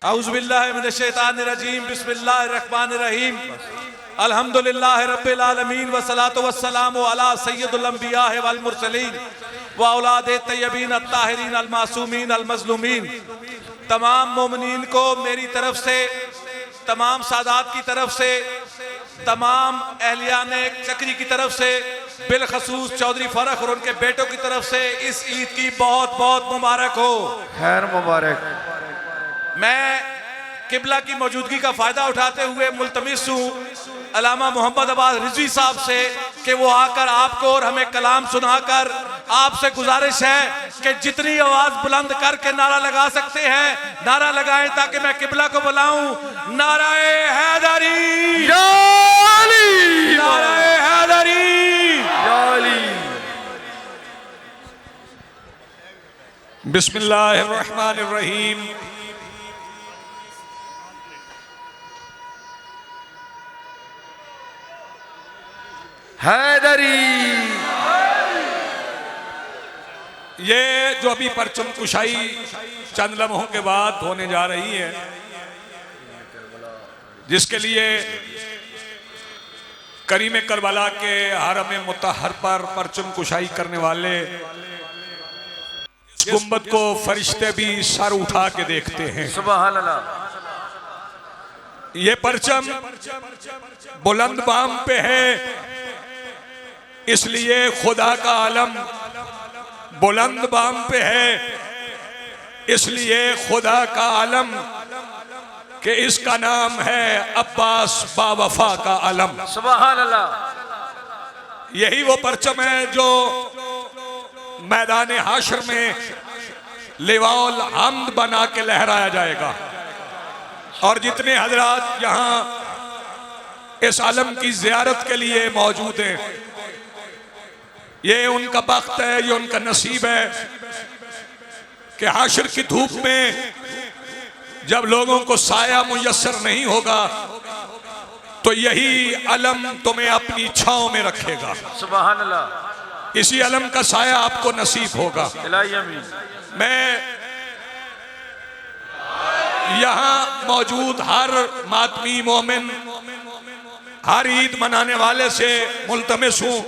औज़ुबिल्लाहि मिनश्शैतानिर्रजीम बिस्मिल्लाहिर्रहमानिर्रहीम अल्हम्दुलिल्लाहि रब्बिल आलमीन वस्सलातु वस्सलामु अला सय्यिदिल अंबिया'i वल मुरसलीन व औलादे तय्यबीन अत्ताहिरीन अल मासूमीन अल मज़लूमीन। तमाम मोमिनीन को मेरी तरफ से, तमाम सादात की तरफ से, तमाम अहलियाने चक्री की तरफ से, बिलखसूस चौधरी फरख और उनके बेटों की तरफ से इस ईद की बहुत बहुत मुबारक हो। खैर मुबारक। मैं किबला की मौजूदगी का फायदा उठाते हुए मुल्तमिस हूँ अल्लामा मोहम्मद अब्बास रिजवी साहब से कि वो आकर आपको और हमें कलाम सुनाकर, आपसे गुजारिश है कि जितनी आवाज बुलंद करके नारा लगा सकते हैं नारा लगाएं ताकि मैं किबला को बुलाऊं। नाराए हैदरी, नाराए हैदरी। बिस्मिल्लाहिर्रहमानिर्रहीम। हैदरी। ये जो अभी परचम कुशाई चंद लम्हों के बाद होने जा रही है, जिसके लिए करीम करबला के हरम मुतहर पर परचम कुशाई करने वाले इस गुंबद को फरिश्ते भी सर उठा के देखते हैं। सुभान अल्लाह। ये परचम बुलंद बाम पे है, इसलिए खुदा का आलम बुलंद बाम पे है, इसलिए खुदा का आलम कि इसका नाम है अब्बास बावफा का आलम। सुभान अल्लाह। यही वो परचम है जो मैदान हाशर में लिवाउल हम्द बना के लहराया जाएगा। और जितने हजरात यहाँ इस आलम की जियारत के लिए मौजूद हैं, ये उनका बख्त है, ये उनका नसीब है कि हाशर की धूप में जब लोगों को साया मुयस्सर नहीं होगा तो यही अलम तुम्हें अपनी छांव में रखेगा। सुभान अल्लाह। इसी अलम का साया आपको नसीब होगा। मैं यहाँ मौजूद हर मातमी मोमिन, हर ईद मनाने वाले से मुल्तमिस हूँ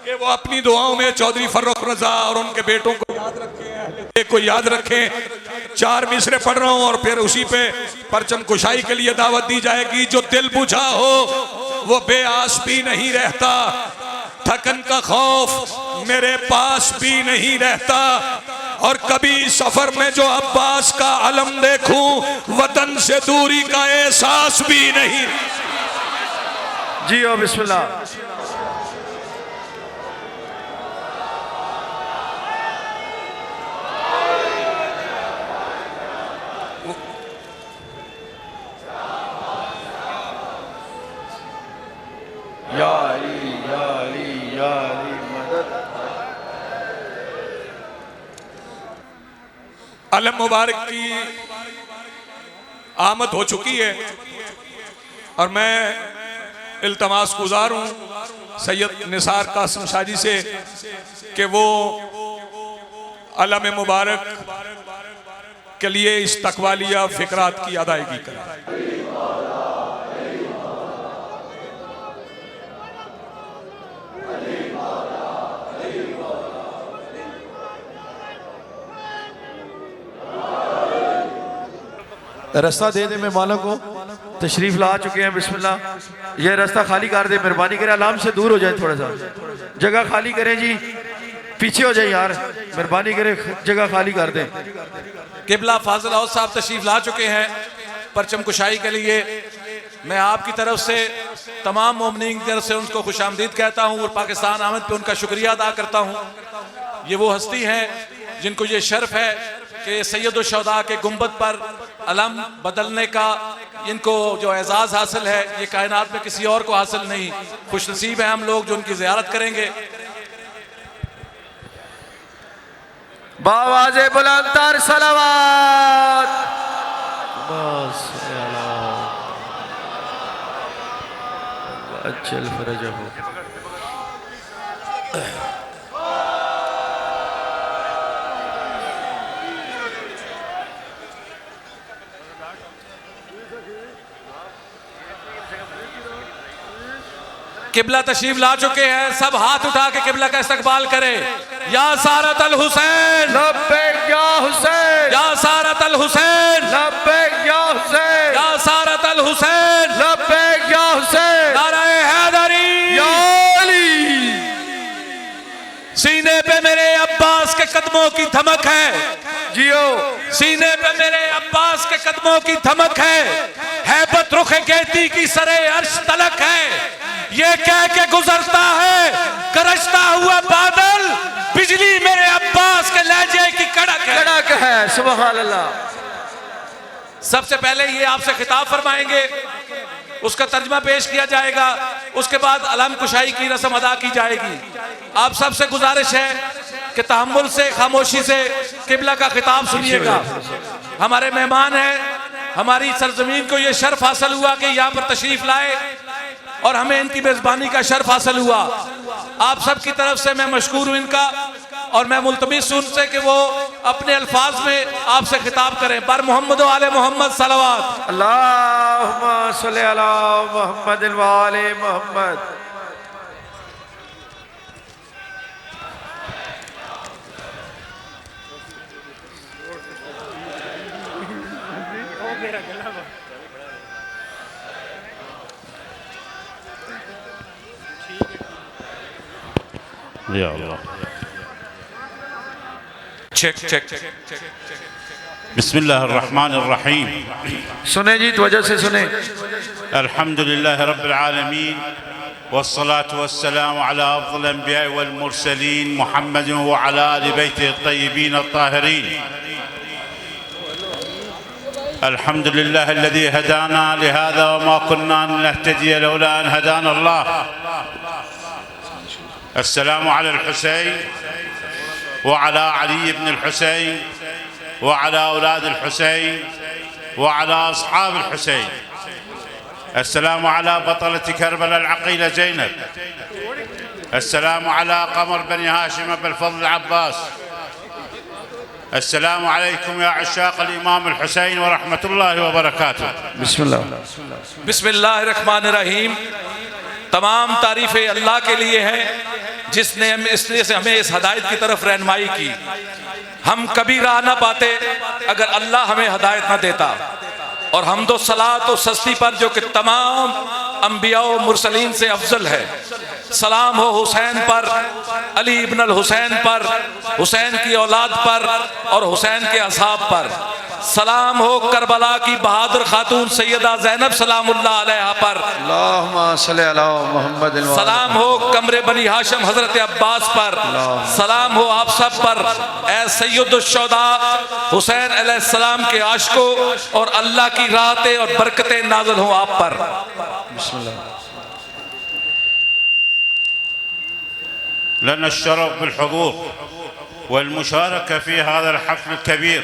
कि वो अपनी दुआओं में चौधरी फर्रुख रजा और उनके बेटों को याद रखें, को याद रखें। 4 मिसरे पढ़ रहा हूँ और फिर उसी पे परचम कुशाई के लिए दावत दी जाएगी। जो दिल बुझा हो वो बेआस भी नहीं रहता, थकन का खौफ मेरे पास भी नहीं रहता, और कभी सफर में जो अब्बास का अलम देखूं वतन से दूरी का एहसास भी नहीं। जी ओ बिस्मिल्लाह। अलम मुबारक की आमद हो चुकी है और मैं इल्तमास गुजार हूँ सैयद निसार कासिम शाजी से कि वो अलम मुबारक के लिए इस्तकबालिया फिकरात की अदायगी करें। रास्ता दे दे मेहमानों को, तशरीफ ला चुके हैं। बिस्मिल्लाह। ये रास्ता खाली कर दे, मेहरबानी करें, आराम से दूर हो जाए, थोड़ा सा जगह खाली करें जी, पीछे हो जाए यार, मेहरबानी करें, जगह खाली कर दें। किबला फाजिल हौस साहब तशरीफ ला चुके हैं परचम कुशाई के लिए। मैं आपकी तरफ से, तमाम मोमिनीन की तरफ से उनको खुशामदीद कहता हूँ और पाकिस्तान आमद पे उनका शुक्रिया अदा करता हूँ। ये वो हस्ती हैं जिनको ये शर्फ है कि सैयद शुहदा के गुंबद पर अलम बदलने का इनको जो एजाज़ हासिल है ये कायनात में किसी और को हासिल नहीं। खुशनसीब है हम लोग जो उनकी ज़ियारत करेंगे। बावाज़े बुलंदतर सलावत। अज्जल फरजहू। किबला तशरीफ ला चुके हैं, सब हाथ उठा के किबला का इस्तकबाल करें। या सारत अल हुसैन लब्बैक या हुसैन, या सारत अल हुसैन, लब्बैक या हुसैन, या सारत अल हुसैन, लब्बैक या हुसैन, नारे हैदरी। या अली। सीने पे मेरे अब्बास के कदमों की धमक है, जियो। सीने पे मेरे अब्बास के कदमों की धमक है बत रुखे कहती की सरे अर्श तलक है। ये कह के गुजरता है गरजता हुआ बादल, बिजली मेरे अब्बास के लहजे की कड़क है। कड़क है, सुभान अल्लाह। सबसे पहले ये आपसे खिताब फरमाएंगे, उसका तर्जमा पेश किया जाएगा, उसके बाद अलम कुशाई की रस्म अदा की जाएगी। आप सबसे गुजारिश है कि तहम्मुल से, खामोशी से किबला का खिताब सुनिएगा। हमारे मेहमान हैं, हमारी सरजमीन को ये शर्फ हासिल हुआ कि यहाँ पर तशरीफ लाए और हमें इनकी मेजबानी का शर्फ हासिल हुआ। आप सब की तरफ से मैं मशकूर हूँ इनका, और मैं मुल्तमिस हूं उनसे कि वो अपने अल्फाज में आपसे खिताब करें। पर मोहम्मद व आले मोहम्मद सलवात। अल्लाहुम्मा सल्ली अला मुहम्मद व आले मोहम्मद। या अल्लाह। चेक चेक बिस्मिल्लाहिर्रहमानिर्रहीम। सुने जी, तवज्जो से सुने। अल्हम्दुलिल्लाह रब्बिल आलमीन वस्सलातु वस्सलामु अला अफ़ज़लिल अंबिया वल मुरसलीन मुहम्मद व अला आलि बैतिहि अत्तय्यिबीन अत्ताहिरीन। अल्हम्दुलिल्लाह अल्लज़ी हदाना लिहाज़ा व मा कुन्ना लिनहतदिय लौला अन हदाना अल्लाह। अस्सलामु अला अल-हुसैन व अला अली इब्न अल-हुसैन व अला औलाद अल-हुसैन व अला अस्हाब अल-हुसैन। अस्सलामु अला बतलत करबला अल-अक़ीला ज़ैनब। अस्सलामु अला क़मर बनी हाशिम अबुल फ़ज़ल अब्बास। अस्सलामु अलैकुम या अशाक़ अल-इमाम अल-हुसैन व रहमतुल्लाहि व बरकातुहू। बिस्मिल्लाह। बिस्मिल्लाहिर्रहमानिर्रहीम। तमाम तारीफ़ें अल्लाह के लिए हैं जिसने इसलिए से हमें इस हदायत की तरफ रहनुमाई की। हम कभी राह ना पाते अगर अल्लाह हमें हदायत ना देता। और हमदो सलात और सस्ती पर जो कि तमाम अंबिया और मुरसलीन से अफजल है। सलाम हो हुसैन पर, अली इब्न अल हुसैन पर, हुसैन की औलाद पर और हुसैन के असहाब पर। सलाम हो करबला की बहादुर खातून सैयदा ज़ैनब सलामुल्लाह अलैहा पर। अल्लाहुम्मा सल्ली अला मुहम्मद। सलाम हो कमरे बनी हाशिम हजरत अब्बास पर। सलाम हो आप सब पर ए सैयदुश्शुहदा हुसैन अलैहिस्सलाम के आशिकों, और अल्लाह की राहतें और बरकतें नाज़िल हो आप पर। लना अश-शरफ बिल-हुज़ूर वल-मुशारका फ़ी हाज़ा अल-हफ़्ल अल-कबीर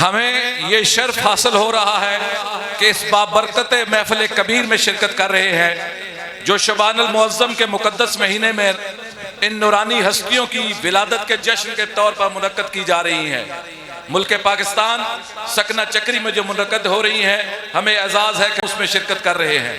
हमें ये शर्फ हासिल हो रहा है कि इस बाबरकत महफिल कबीर में शिरकत कर रहे हैं जो शबानुल मुअज़्ज़म के मुक़द्दस महीने में इन नूरानी हस्तियों की विलादत के जश्न के तौर पर मुनक्कद की जा रही हैं। मुल्क पाकिस्तान सकना चक्री में जो मुनक्कद हो रही हैं, हमें एजाज़ है कि उसमें शिरकत कर रहे हैं।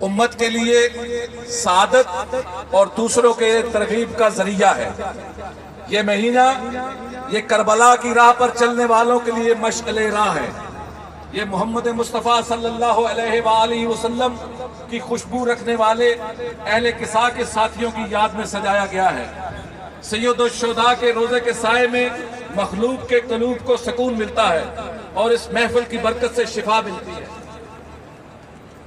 उम्मत के लिए सादत और दूसरों के तरगीब का जरिया है। ये महीना ये करबला की राह पर चलने वालों के लिए मशअले राह है। ये मोहम्मद मुस्तफ़ा सल्लल्लाहु अलैहि वसल्लम की खुशबू रखने वाले अहले किसा के साथियों की याद में सजाया गया है। सैयद शुहदा के रोजे के साए में मखलूक के कलूब को सुकून मिलता है और इस महफिल की बरकत से शिफा मिलती है।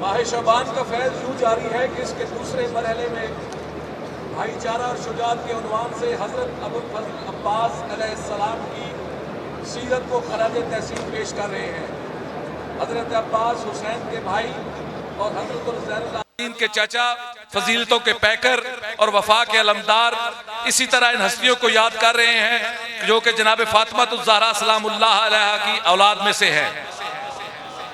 माह शबान का फैज़ यूँ जारी है कि इसके दूसरे मरहले में भाईचारा और शुजाअत के उन्वान से हज़रत अबुल फज़ल अब्बास अलैहिस्सलाम की सीरत को खराज तहसीन पेश कर रहे हैं। हज़रत अब्बास हुसैन के भाई और हज़रत के चाचा, फजीलतों के पैकर और वफा के अलमदार, इसी तरह इन हस्तियों को याद कर रहे हैं जो कि जनाब फातिमा ज़हरा सलामुल्लाह अलैहा की औलाद में से है।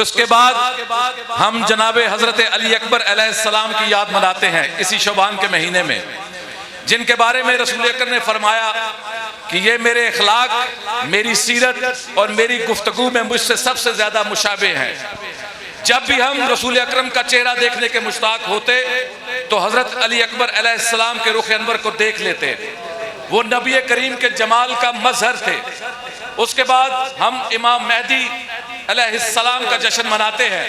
उसके बाद हम जनाबे हजरत अली अकबर अलैहिस्सलाम की याद मनाते हैं इसी शबान के महीने में, जिनके बारे में रसूल अकरम ने फरमाया कि ये मेरे अखलाक, मेरी सीरत और मेरी गुफ्तगू में मुझसे सबसे ज्यादा मुशाबे हैं। जब भी हम रसूल अकरम का चेहरा देखने के मुश्ताक होते तो हजरत अली अकबर अलैहिस्सलाम के रुख अनवर को देख लेते। वो नबी करीम के जमाल का मजहर थे। उसके बाद हम इमाम महदी अलैहिस्सलाम का जश्न मनाते हैं।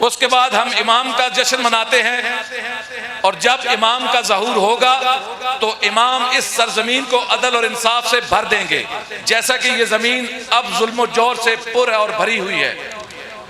उसके बाद हम इमाम का जश्न मनाते हैं और जब इमाम का ज़हूर होगा तो इमाम इस सरजमीन को अदल और इंसाफ से भर देंगे, जैसा कि ये ज़मीन अब जुल्म और जौर से पुर और भरी हुई है।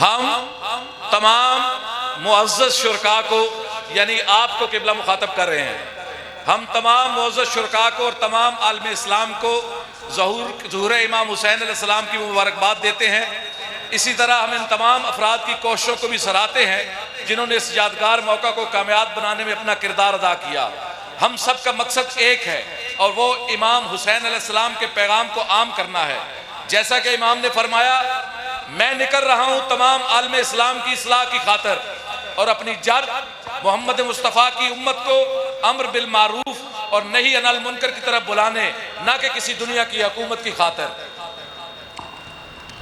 हम तमाम मुअज़्ज़ज़ शुरका को, यानी आपको किबला मुखातब कर रहे हैं, हम तमाम मुअज़्ज़ज़ शुरका को और तमाम आलम इस्लाम को ज़ुहूर इमाम हुसैन अलैहिस्सलाम की मुबारकबाद देते हैं। इसी तरह हम इन तमाम अफराद की कोशिशों को भी सराहते हैं जिन्होंने इस यादगार मौका को कामयाब बनाने में अपना किरदार अदा किया। हम सब का मकसद एक है और वो इमाम हुसैन अलैहिस्सलाम के पैगाम को आम करना है। जैसा कि इमाम ने फरमाया, मैं निकल रहा हूँ तमाम आलम इस्लाम की इस्लाह की खातर और अपनी जद मोहम्मद मुस्तफ़ा की उम्मत को अम्र बिल मारूफ और नही अनिल मुनकर की तरफ बुलाने, ना कि किसी दुनिया की हुकूमत की खातर।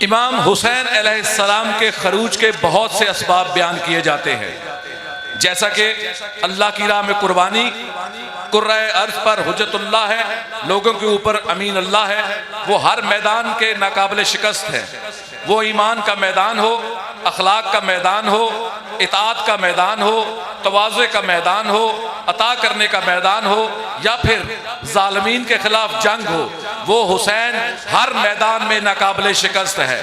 इमाम हुसैन अलैहिस्सलाम के खरूज के बहुत से असबाब बयान किए जाते हैं, जैसा कि अल्लाह की राह में कुर्बानी, कुर्राए अर्ज पर हुज्जतुल्लाह है, लोगों के ऊपर अमीन अल्लाह है, वो हर मैदान के नाकाबिल शिकस्त है। वो ईमान का मैदान हो, अखलाक का मैदान हो, इताअत का मैदान हो, तवाज़े का मैदान हो, अता करने का मैदान हो, या फिर जालिमीन के खिलाफ जंग हो, वो हुसैन हर मैदान में नाकाबिल शिकस्त है।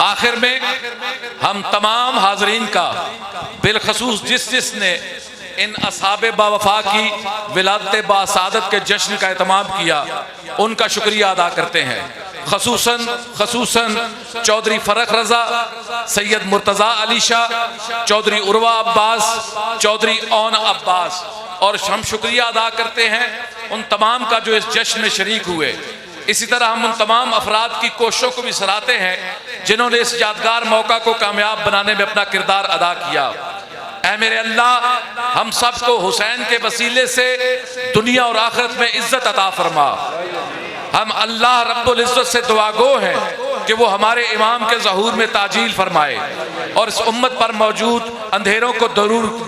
आखिर में हम तमाम हाजरीन का बिलखसूस जिसने इन असहाबे बावफा की विलादत बासादत के जश्न का एहतमाम किया, उनका शुक्रिया अदा करते हैं। खसूसन चौधरी फरख रजा, सैयद मुर्तज़ा अली शाह, चौधरी उर्वा अब्बास, चौधरी औन अब्बास, और हम शुक्रिया अदा करते हैं उन तमाम का जो इस जश्न में शरीक हुए। इसी तरह हम उन तमाम अफराद की कोशिशों को भी सराहते हैं जिन्होंने इस यादगार मौका को कामयाब बनाने में अपना किरदार अदा किया। ऐ मेरे अल्लाह, हम सबको हुसैन के वसीले से दुनिया और आखिरत में इज्जत अता फरमा। हम अल्लाह रब्बुल इज्जत से दुआगो हैं कि वो हमारे इमाम के ज़हूर में ताजील फरमाए और इस उम्मत पर मौजूद अंधेरों को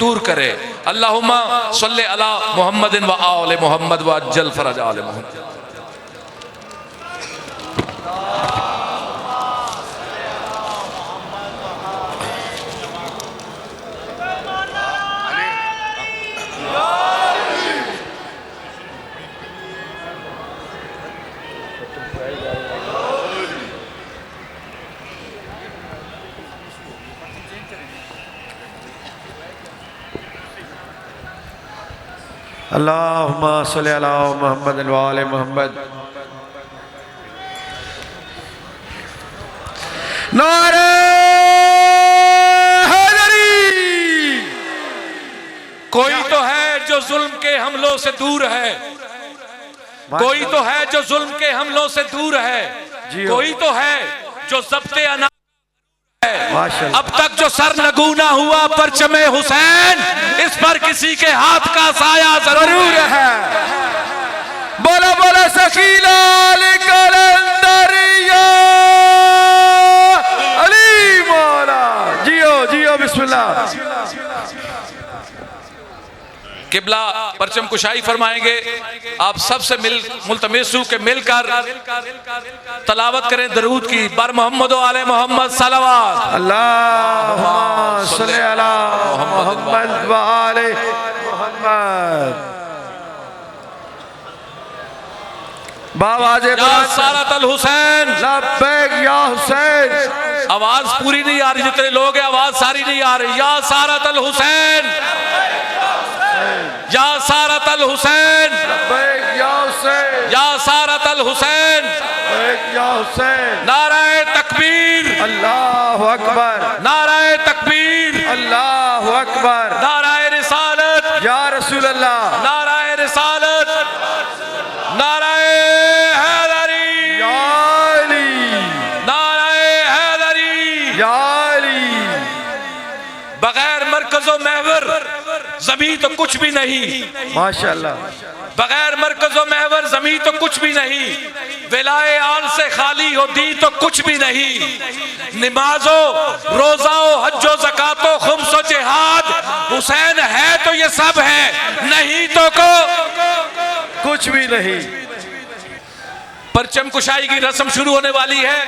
दूर करे। अल्लाहुम्मा सल्ले अला मुहम्मदिन व आले मुहम्मद व अज्जल फरज आले मुहम्मद। अल्लाहुम्मा सल्ली अला मुहम्मद व आले मुहम्मद। नारे हैदरी। कोई तो है जो जुल्म के हमलों से दूर है, कोई तो है जो जुल्म के हमलों से दूर है, कोई तो है जो ज़ब्ते अना है। अब तक जो सर नगूना हुआ परचमे हुसैन, इस पर किसी के हाथ का साया जरूर है। बोला बोला सकीला कलंदरिया अली मौला। जियो जियो बिस्मिल्लाह। किबला परचम कुशाई फरमाएंगे। आप सबसे मुल्तमिस हूं कि मिलकर तलावत करें दरूद की। बर मोहम्मद आले मोहम्मद सलावत। अल्लाहुम्मा सल्ली अला मुहम्मद व आले मुहम्मद। बावाज़े या बुलंद सारत अल हुसैन। लब्बैक या हुसैन। आवाज पूरी नहीं आ रही, जितने लोग हैं आवाज सारी नहीं आ रही। या सारत अल हुसैन, या सारत अल हुसैन, लब्बैक या हुसैन। या सारत अल हुसैन। लब्बैक या हुसैन। नाराए तकबीर, अल्लाहु अकबर, नाराए तकबीर, अल्लाहु अकबर। नाराए रिसालत, या रसूल अल्लाह, नाराए रिसालत, नाराए हैदरी, या अली, नाराए हैदरी। या अली। बगैर मरकज़ो महवर जमीन तो कुछ भी नहीं। माशाअल्लाह। बगैर मरकज़ो महवर जमीन तो कुछ भी नहीं। विलाए आल से खाली हो दी तो कुछ भी नहीं। नमाजो रोजाओ हज्जो ज़कातो खुम्सो जिहाद हुसैन है तो ये सब है, नहीं तो को कुछ भी नहीं। परचम कुशाई की रस्म शुरू होने वाली है।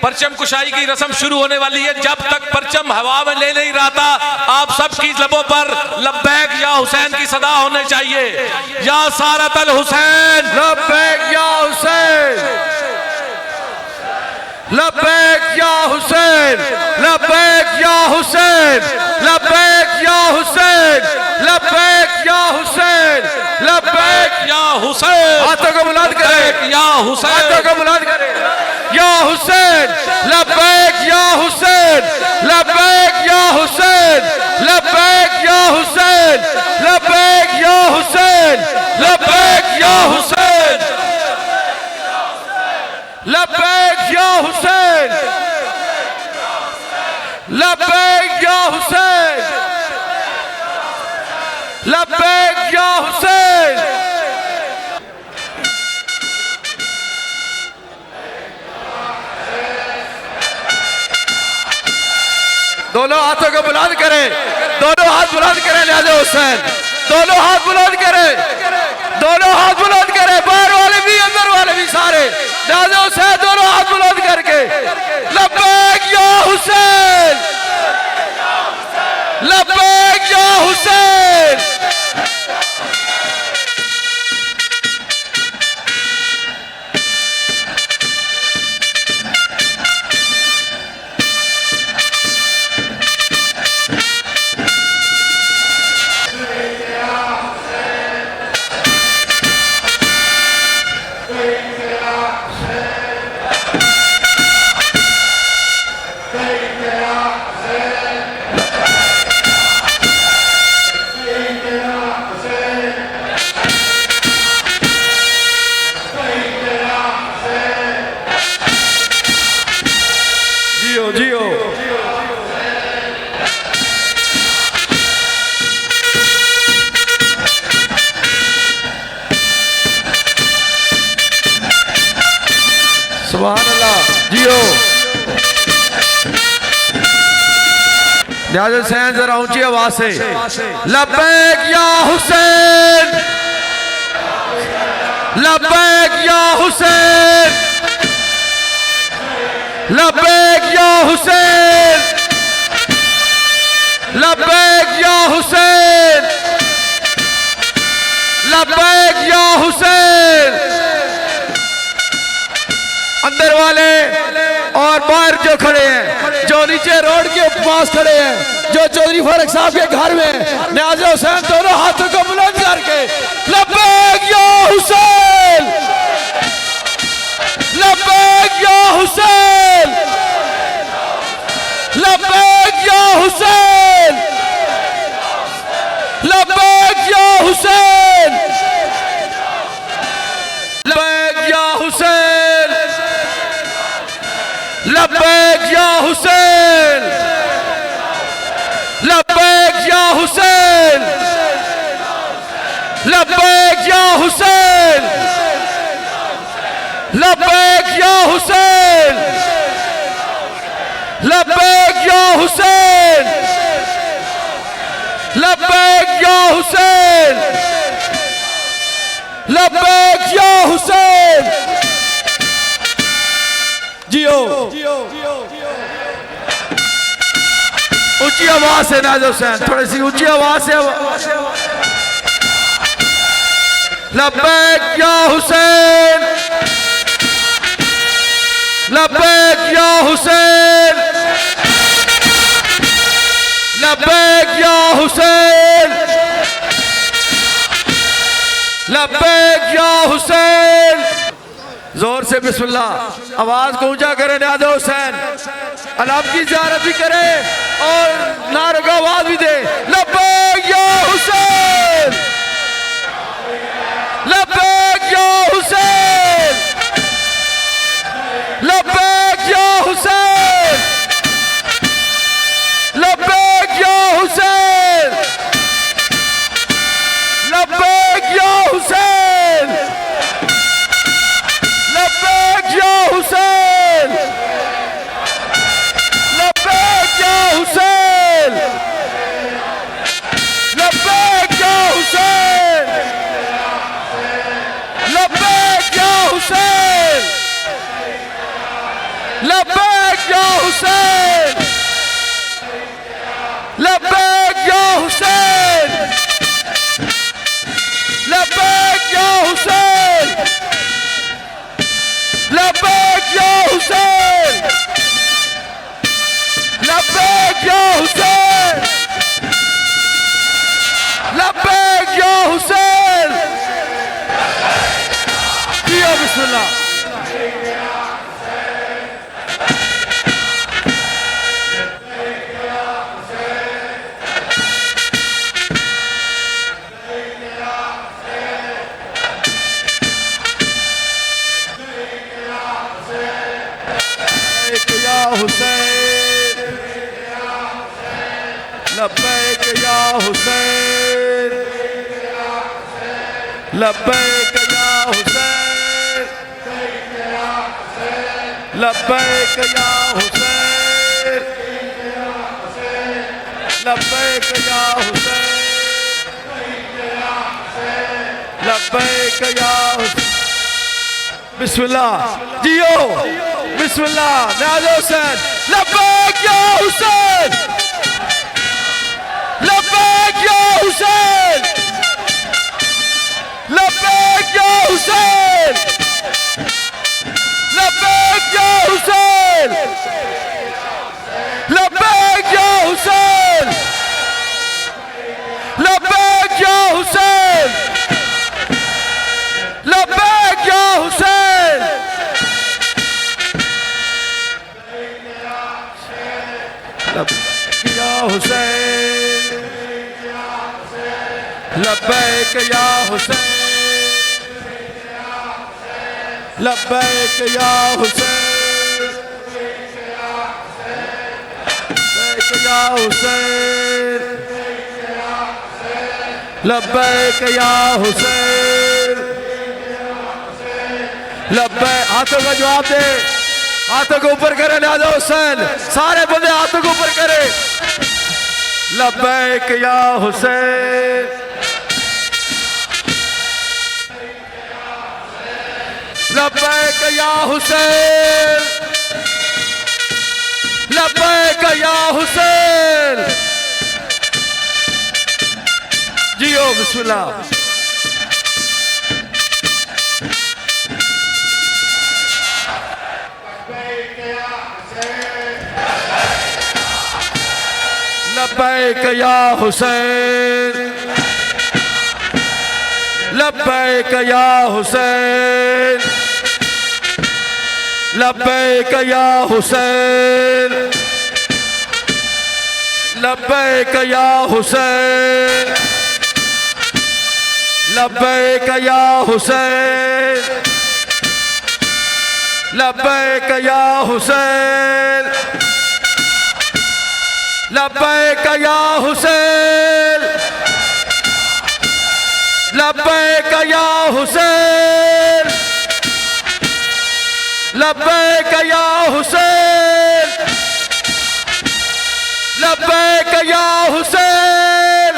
परचम कुशाई की रस्म शुरू होने वाली है। जब तक परचम हवा में ले नहीं रहा था, आप सबकी लबों पर लब्बैक या हुसैन की सदा होने चाहिए। या सारत अल हुसैन, लब्बैक या हुसैन, लब्बैक या हुसैन, लब्बैक या हुसैन, लब्बैक या हुसैन, लब्बैक या हुसैन, लब्बैक या हुसैन। हाथों को बुलंद करें, या हुसैन, हाथों को बुलंद करें। या हुसैन, लब्बैक या हुसैन, लब्बैक या हुसैन, लब्बैक या हुसैन, लब्बैक या हुसैन, लब्बैक या हुसैन, लब्बैक या हुसैन, लब्बैक या हुसैन, लब्बैक या हुसैन। दोनों हाथों को बुलंद करें, दोनों हाथ बुलंद करें लिहाज़ हुसैन। दोनों हाथ बुलंद करें, दोनों हाथ बुलंद करें, बाहर वाले भी अंदर वाले भी सारे लिहाज़ हुसैन। दोनों हाथ बुलंद करके लब्बैक या हुसैन, लब्बैक या हुसैन। जियो जियो। सुभान अल्लाह, जियो। लिहाज़ हुसैन जरा ऊंची आवाज से लब्बैक या हुसैन, लब्बैक या हुसैन, लब्बैक या हुसैन, लब्बैक या हुसैन, लब्बैक या हुसैन। अंदर वाले और बाहर जो खड़े हैं, जो नीचे रोड के पास खड़े हैं, जो चौधरी फारूक साहब के घर में नियाज़ हुसैन, दोनों हाथों को बुलंद करके लब्बैक या हुसैन, लब्बैक या हुसैन, लब्बैक या हुसैन, लब्बैक या हुसैन, लब्बैक या हुसैन, लब्बैक या हुसैन, लब्बैक या हुसैन, लब्बैक या हुसैन, लब्बैक या हुसैन, लब्बैक या हुसैन, लब्बैक या हुसैन, लब्बैक या हुसैन। जियो। ऊंची आवाज से नियाज़ हुसैन, थोड़ी सी ऊंची आवाज से। लब्बैक या हुसैन, लब्बैक या हुसैन, लब्बैक या हुसैन, लब्बैक या हुसैन। जोर से बिस्मिल्लाह, आवाज को ऊंचा करें न्याज़ हुसैन, अलाप की ज़ियारत भी करे और नारे का आवाज भी दे। लब्बैक या हुसैन, लब्बैक या हुसैन, लब्बैक या हुसैन, लब्बैक या हुसैन, लब्बैक या हुसैन, लब्बैक या हुसैन, लब्बैक या हुसैन, लब्बैक या हुसैन, लब्बैक या हुसैन, लब्बैक या हुसैन, लब्बैक या हुसैन, लब्बैक या हुसैन, लब्बैक या हुसैन, लब्बैक या हुसैन, लब्बैक या हुसैन। जियो बिस्मिल्लाह। लब्बैक या हुसैन, लब्बैक या हुसैन, लब्बैक या हुसैन, लब्बैक या हुसैन, लब्बैक या हुसैन। बिस्मिल्लाह, जियो बिस्मिल्लाह, न्याज़ हुसैन। लब्बैक या हुसैन, लब्बैक या हुसैन, लब्बैक या हुसैन, लब्बैक या हुसैन, लब्बैक या हुसैन, लब्बैक या हुसैन, लब्बैक या हुसैन, लब्बैक या हुसैन, लब्बैक या हुसैन, लब्बैक या हुसैन, लब्बैक या हुसैन, लब्बैक या हुसैन, लब्बैक। हाथों का जवाब दे, हाथों को ऊपर करे न्याज़ हुसैन, सारे बंदे हाथों को ऊपर करे। लब्बैक या हुसैन, लब्बैक या हुसैन, लब्बैक या हुसैन। जियो बिस्मिल्लाह। लब्बैक या हुसैन, लब्बैक या हुसैन, लब्बैक या हुसैन, लब्बैक या हुसैन, लब्बैक या हुसैन, लब्बैक या हुसैन, लब्बैक या हुसैन, लब्बैक या हुसैन, लब्बैक या हुसैन, लब्बैक या हुसैन,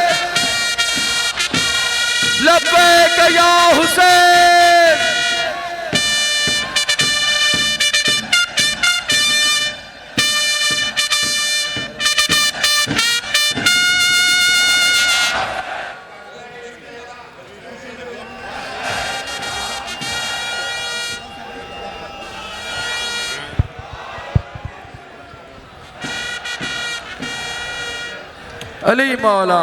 लब्बैक या हुसैन। अली मौला।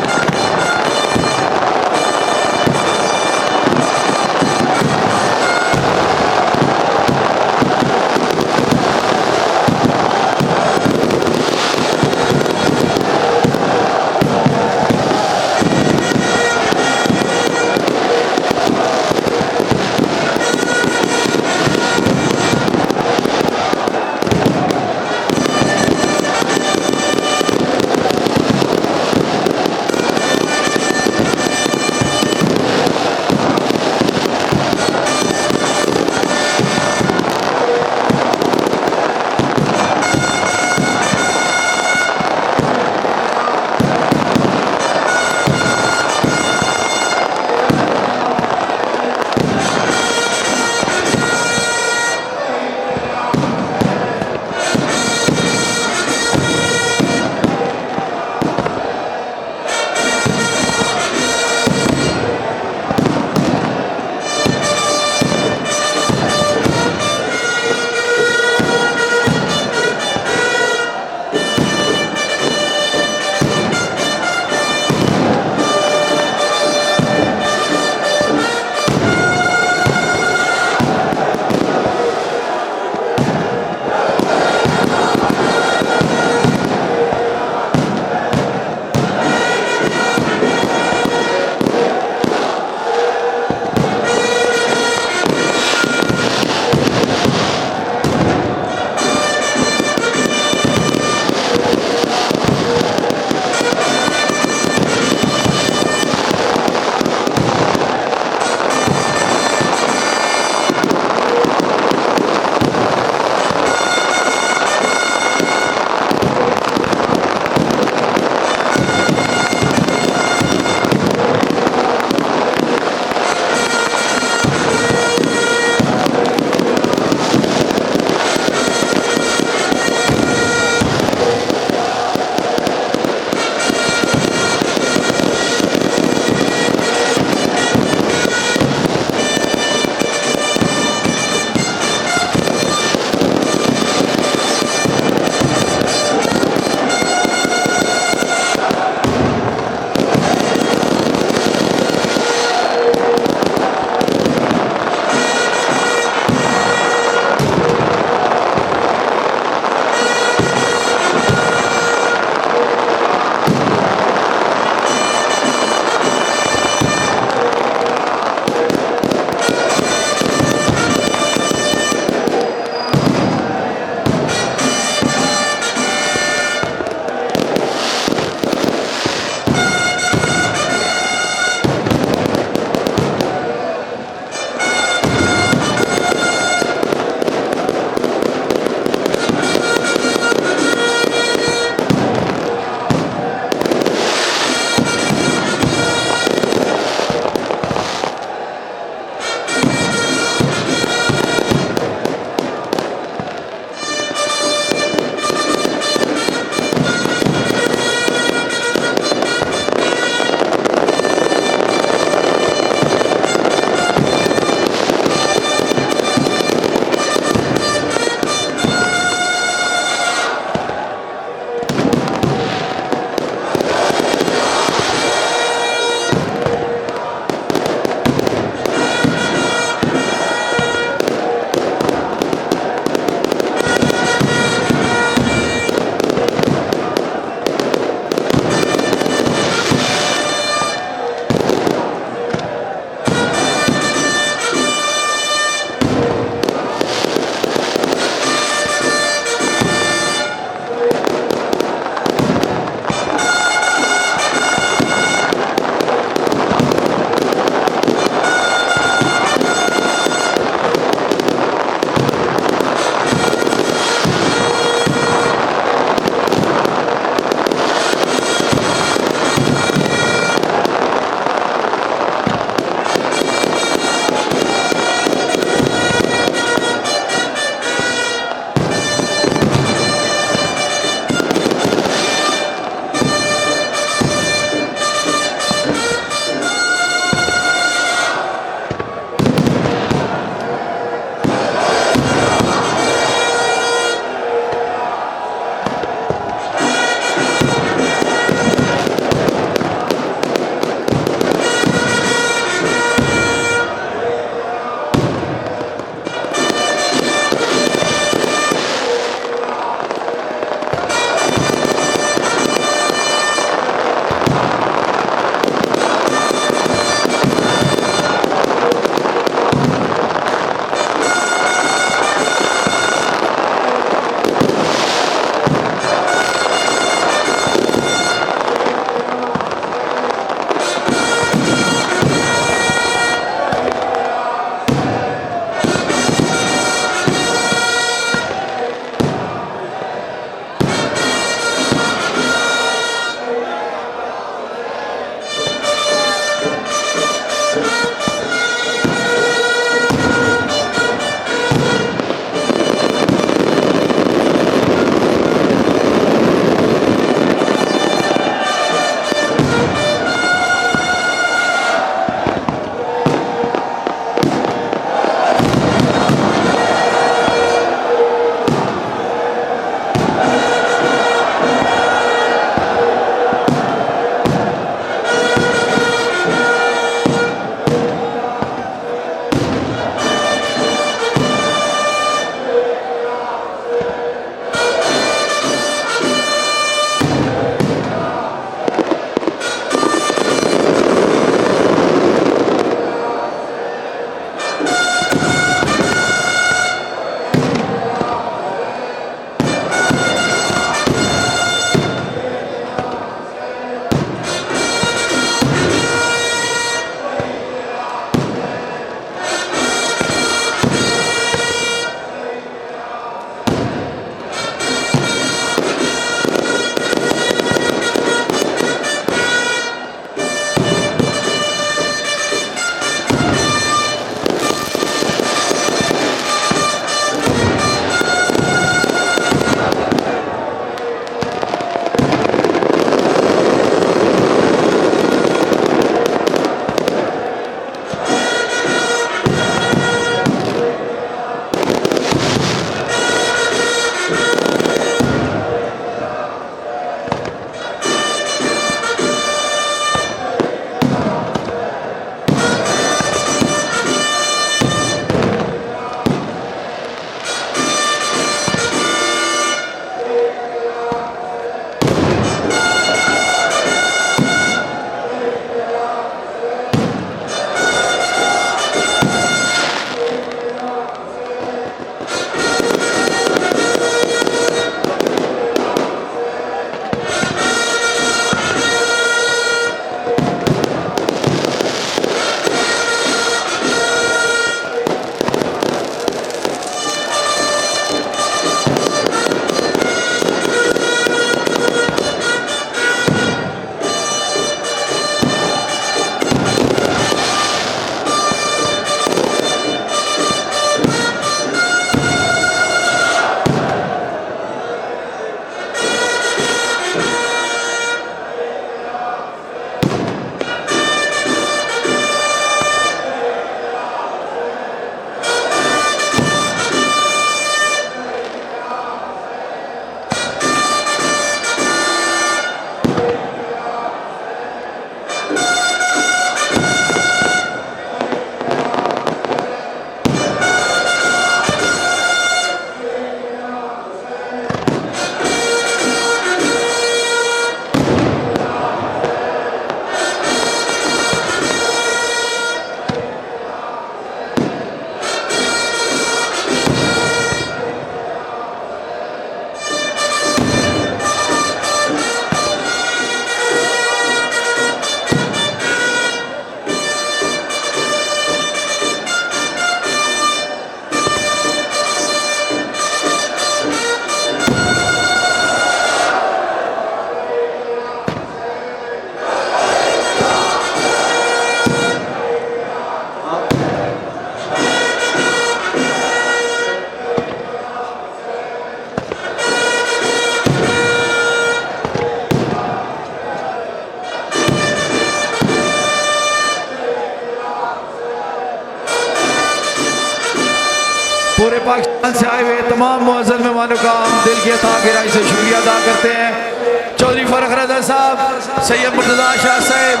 मेहमानों का हम दिल की अता गहराई से शुक्रिया अदा करते हैं। चौधरी फर्रुख रज़ा साहब, सैयद मुर्तज़ा शाह साहब,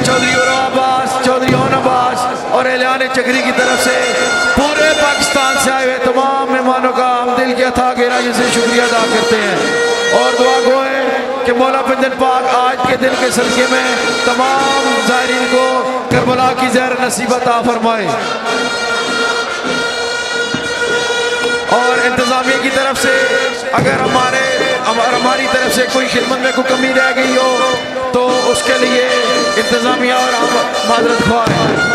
चौधरी उर्वा अब्बास, चौधरी ओन अब्बास और एलान चक्री की तरफ से पूरे पाकिस्तान से आए हुए तमाम मेहमानों का हम दिल की अता गहराई से शुक्रिया अदा करते हैं और दुआ गो है कि मौला पिंजर पाक आज के दिन के सदक़े में तमाम ज़ायरीन को करबला की ज़हर नसीब अता फरमाए। और इंतज़ामिया की तरफ से अगर हमारी तरफ से कोई खिदमत में कोई कमी रह गई हो तो उसके लिए इंतज़ामिया और हम माजरत ख्वाह हैं।